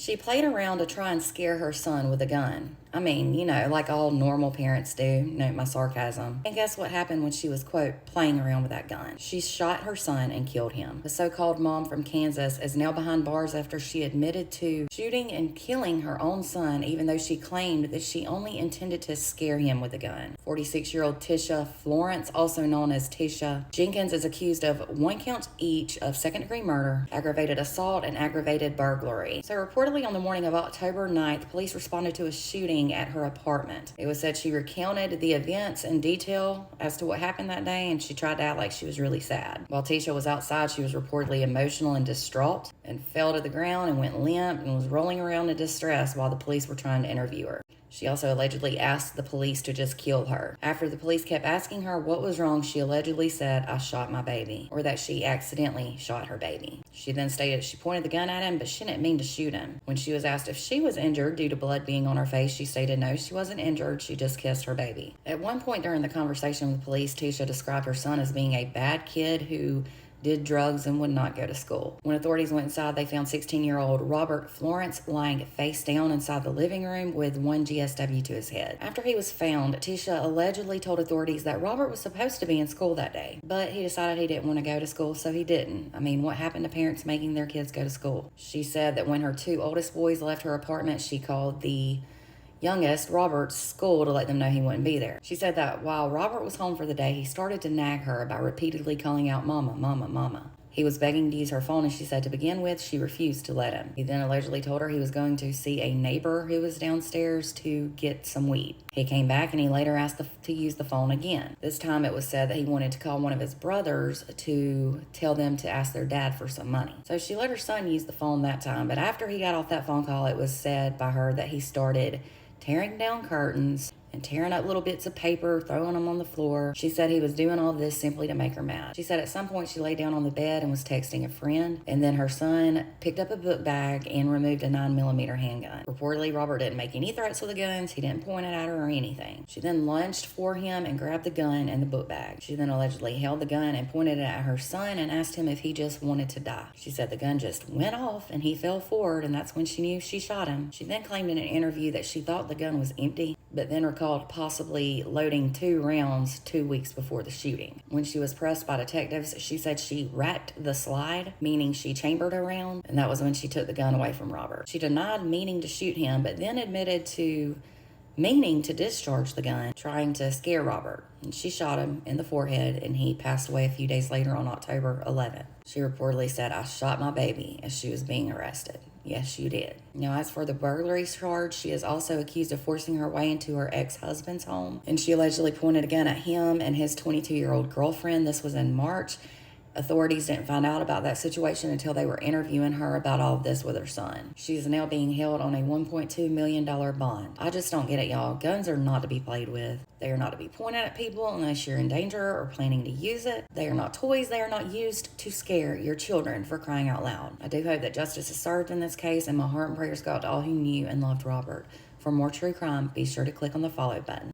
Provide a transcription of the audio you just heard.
She played around to try and scare her son with a gun. I mean, like all normal parents do. Note my sarcasm. And guess what happened when she was, quote, playing around with that gun? She shot her son and killed him. The so-called mom from Kansas is now behind bars after she admitted to shooting and killing her own son, even though she claimed that she only intended to scare him with a gun. 46-year-old Tisha Florence, also known as Tisha Jenkins, is accused of 1 count each of second-degree murder, aggravated assault, and aggravated burglary. So reportedly on the morning of October 9th, police responded to a shooting at her apartment. It was said she recounted the events in detail as to what happened that day, and she tried to act like she was really sad. While Tisha was outside, she was reportedly emotional and distraught and fell to the ground and went limp and was rolling around in distress while the police were trying to interview her. She also allegedly asked the police to just kill her. After the police kept asking her what was wrong, she allegedly said, "I shot my baby," or that she accidentally shot her baby. She then stated she pointed the gun at him, but she didn't mean to shoot him. When she was asked if she was injured due to blood being on her face, she stated no, she wasn't injured, she just kissed her baby. At one point during the conversation with police, Tisha described her son as being a bad kid who did drugs and would not go to school. When authorities went inside, they found 16-year-old Robert Florence lying face down inside the living room with 1 GSW to his head. After he was found, Tisha allegedly told authorities that Robert was supposed to be in school that day, but he decided he didn't want to go to school, so he didn't. I mean, what happened to parents making their kids go to school? She said that when her 2 oldest boys left her apartment, she called the youngest, Robert's school, to let them know he wouldn't be there. She said that while Robert was home for the day, he started to nag her by repeatedly calling out, "Mama, mama, mama." He was begging to use her phone, and she said to begin with, she refused to let him. He then allegedly told her he was going to see a neighbor who was downstairs to get some weed. He came back, and he later asked to use the phone again. This time it was said that he wanted to call one of his brothers to tell them to ask their dad for some money. So she let her son use the phone that time, but after he got off that phone call, it was said by her that he started tearing down curtains and tearing up little bits of paper, throwing them on the floor. She said he was doing all this simply to make her mad. She said at some point she lay down on the bed and was texting a friend, and then her son picked up a book bag and removed a 9mm handgun. Reportedly, Robert didn't make any threats with the guns. He didn't point it at her or anything. She then lunged for him and grabbed the gun and the book bag. She then allegedly held the gun and pointed it at her son and asked him if he just wanted to die. She said the gun just went off and he fell forward, and that's when she knew she shot him. She then claimed in an interview that she thought the gun was empty, but then recalled possibly loading 2 rounds 2 weeks before the shooting. When she was pressed by detectives, she said she racked the slide, meaning she chambered a round, and that was when she took the gun away from Robert. She denied meaning to shoot him, but then admitted to meaning to discharge the gun, trying to scare Robert. And she shot him in the forehead, and he passed away a few days later on October 11th. She reportedly said, "I shot my baby," as she was being arrested. Yes, you did. Now, as for the burglary charge, she is also accused of forcing her way into her ex-husband's home, and she allegedly pointed a gun at him and his 22-year-old girlfriend. This was in March. Authorities didn't find out about that situation until they were interviewing her about all of this with her son. She is now being held on a $1.2 million bond. I just don't get it, y'all. Guns are not to be played with. They are not to be pointed at people unless you're in danger or planning to use it. They are not toys. They are not used to scare your children, for crying out loud. I do hope that justice is served in this case, and my heart and prayers go out to all who knew and loved Robert. For more true crime, be sure to click on the follow button.